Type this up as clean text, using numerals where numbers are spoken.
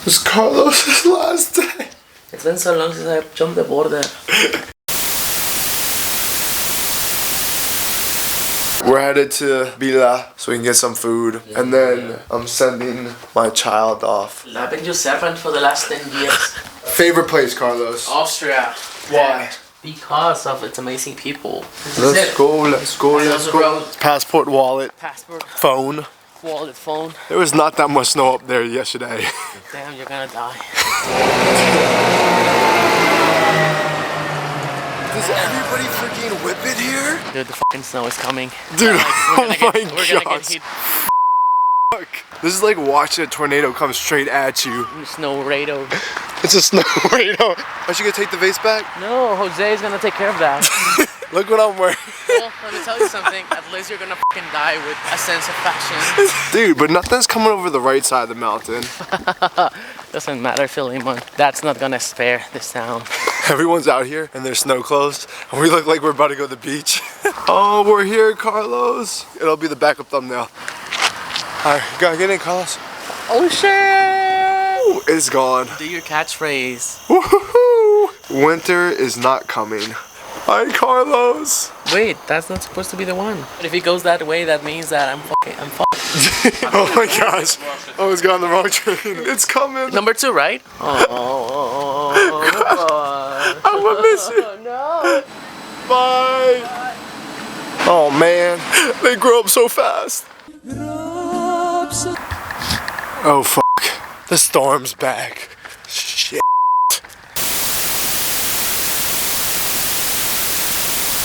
It's Carlos's last day. It's been so long since I jumped the border. We're headed to Villa so we can get some food, and then I'm sending my child off. I've been your servant for the last 10 years. Favorite place, Carlos? Austria. Why? Because of its amazing people. Let's go, let's go, let's go. Passport, wallet, phone. Wallet, phone. There was not that much snow up there yesterday. Damn, you're gonna die. Does everybody freaking whip it here? Dude, the fucking snow is coming. Dude, we're gonna get hit. Fuck. This is like watching a tornado come straight at you. Snow-rado. It's a snow-rado. Aren't you gonna take the vase back? No, Jose is gonna take care of that. Look what I'm wearing. Well, let me tell you something. At least you're gonna fucking die with a sense of fashion. Dude, but nothing's coming over the right side of the mountain. Doesn't matter, Philemon. That's not gonna spare this town. Everyone's out here in their snow clothes, and we look like we're about to go to the beach. Oh, we're here, Carlos. It'll be the backup thumbnail. Alright, gotta get in, Carlos. Oh shit! Ooh, it's gone. Do your catchphrase. Woohoo! Winter is not coming. Hi, Carlos. Wait, that's not supposed to be the one. But if he goes that way, that means that I'm fucked. Oh my gosh. I was going on the wrong train. It's coming. Number 2, right? Oh, I will miss you. No. Bye. Oh man, they grow up so fast. Oh fuck, the storm's back.